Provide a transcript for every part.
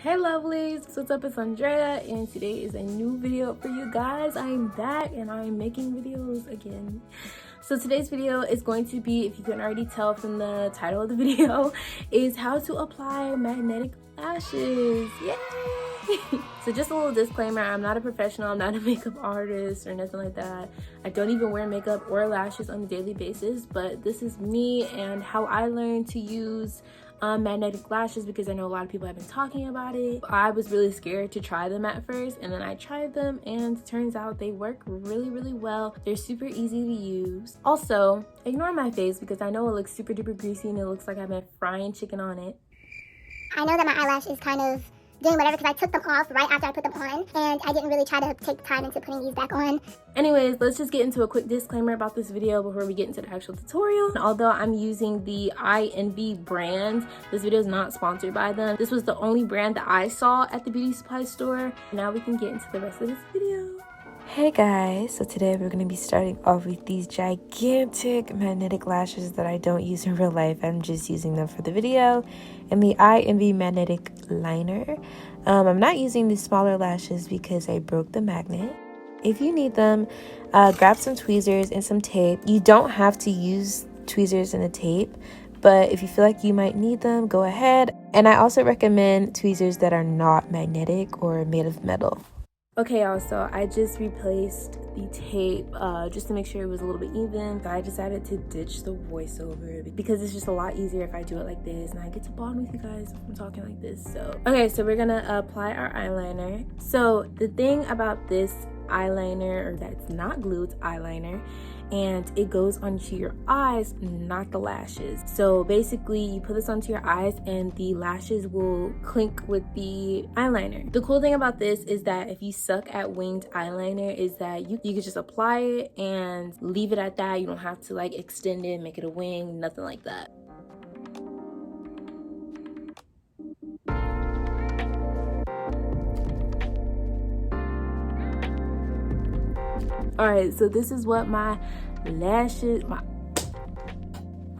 Hey lovelies, what's up? It's Andrea and today is a new video for you guys. I'm back and I'm making videos again. So today's video is going to be, if you couldn't already tell from the title of the video, is how to apply magnetic lashes. Yay! So just a little disclaimer, I'm not a professional, I'm not a makeup artist or nothing like that. I don't even wear makeup or lashes on a daily basis, but this is me and how I learned to use magnetic lashes because I know a lot of people have been talking about it. I was really scared to try them at first, and then I tried them and it turns out they work really well. They're super easy to use. Also, ignore my face because I know it looks super duper greasy and it looks like I've been frying chicken on it. I know that my eyelash is kind of doing whatever because I took them off right after I put them on, and I didn't really try to take time into putting these back on. Anyways, let's just get into a quick disclaimer about this video before we get into the actual tutorial. Although I'm using the INV brand, this video is not sponsored by them. This was the only brand that I saw at the beauty supply store. Now we can get into the rest of this video. Hey guys, so today we're going to be starting off with these gigantic magnetic lashes that I don't use in real life. I'm just using them for the video, and the INV magnetic liner. I'm not using the smaller lashes because I broke the magnet. If you need them, grab some tweezers and some tape. You don't have to use tweezers and a tape, but if you feel like you might need them, go ahead. And I also recommend tweezers that are not magnetic or made of metal. Okay y'all, so I just replaced the tape just to make sure it was a little bit even. So I decided to ditch the voiceover because it's just a lot easier if I do it like this and I get to bond with you guys if I'm talking like this. So okay, so we're gonna apply our eyeliner. So the thing about this eyeliner, or that's not glue, it's eyeliner, and it goes onto your eyes, not the lashes. So basically you put this onto your eyes and the lashes will clink with the eyeliner. The cool thing about this is that if you suck at winged eyeliner is that you can just apply it and leave it at that. You don't have to like extend it, make it a wing, nothing like that. All right, so this is what my lashes,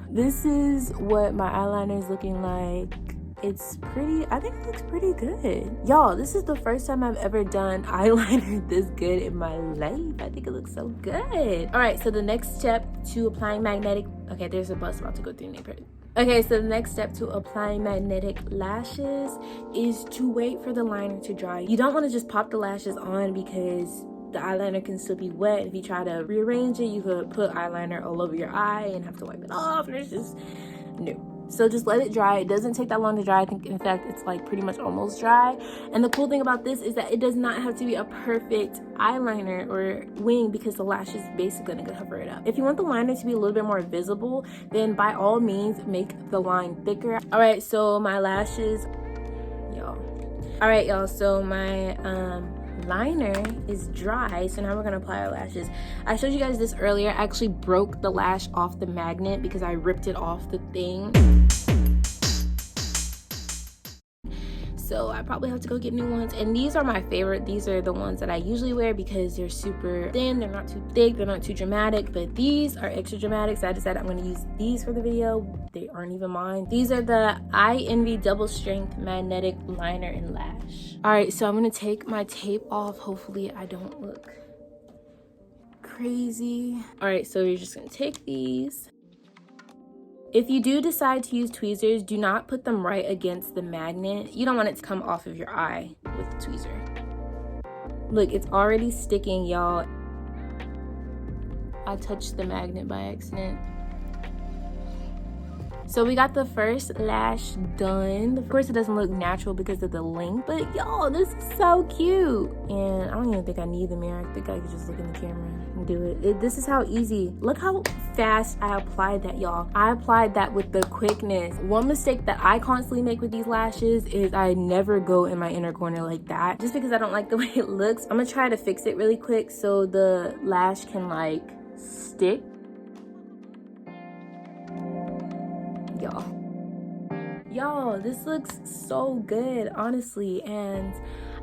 this is what my eyeliner is looking like. It's pretty, I think it looks pretty good. Y'all, this is the first time I've ever done eyeliner this good in my life. I think it looks so good. All right, so the next step to applying magnetic, okay, there's a bus about to go through neighborhood. Okay, so the next step to applying magnetic lashes is to wait for the liner to dry. You don't want to just pop the lashes on because the eyeliner can still be wet. If you try to rearrange it, you could put eyeliner all over your eye and have to wipe it off, and it's just no. So just let it dry. It doesn't take that long to dry. I think in fact it's like pretty much almost dry. And the cool thing about this is that it does not have to be a perfect eyeliner or wing because the lash is basically gonna cover it up. If you want the liner to be a little bit more visible, then by all means make the line thicker. All right, so my lashes, y'all. All right, y'all, so my liner is dry, so now we're gonna apply our lashes. I showed you guys this earlier. I actually broke the lash off the magnet because I ripped it off the thing. So I probably have to go get new ones, and these are my favorite. These are the ones that I usually wear because they're super thin, they're not too thick, they're not too dramatic, but these are extra dramatic, so I decided I'm going to use these for the video. They aren't even mine. These are the INV double strength magnetic liner and lash. All right, so I'm going to take my tape off. Hopefully I don't look crazy. All right, so you're just going to take these. If you do decide to use tweezers, do not put them right against the magnet. You don't want it to come off of your eye with the tweezer. Look, it's already sticking, y'all. I touched the magnet by accident. So we got the first lash done. Of course, it doesn't look natural because of the length, but y'all, this is so cute. And I don't even think I need the mirror. I think I could just look in the camera and do it. This is how easy. Look how fast I applied that, y'all. I applied that with the quickness. One mistake that I constantly make with these lashes is I never go in my inner corner like that, just because I don't like the way it looks. I'm gonna try to fix it really quick so the lash can like stick. Y'all, this looks so good, honestly, and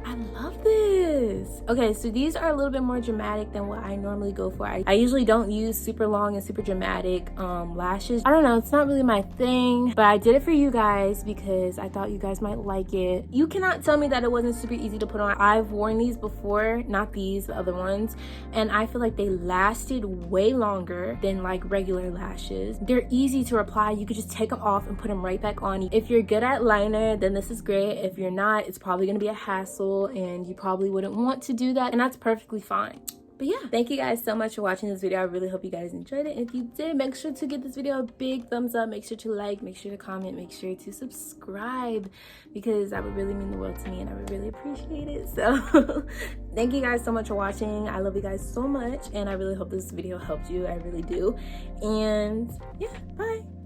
I love this. Okay, so these are a little bit more dramatic than what I normally go for. I usually don't use super long and super dramatic lashes. I don't know, it's not really my thing, but I did it for you guys because I thought you guys might like it. You cannot tell me that it wasn't super easy to put on. I've worn these before, not these, the other ones, and I feel like they lasted way longer than like regular lashes. They're easy to apply. You could just take them off and put them right back on. If you're good at liner, then this is great. If you're not, it's probably gonna be a hassle and you probably wouldn't want to do that, and that's perfectly fine. But yeah, thank you guys so much for watching this video. I really hope you guys enjoyed it. If you did, make sure to give this video a big thumbs up. Make sure to like, make sure to comment, make sure to subscribe, because that would really mean the world to me and I would really appreciate it. So thank you guys so much for watching. I love you guys so much and I really hope this video helped you. I really do. And yeah, bye.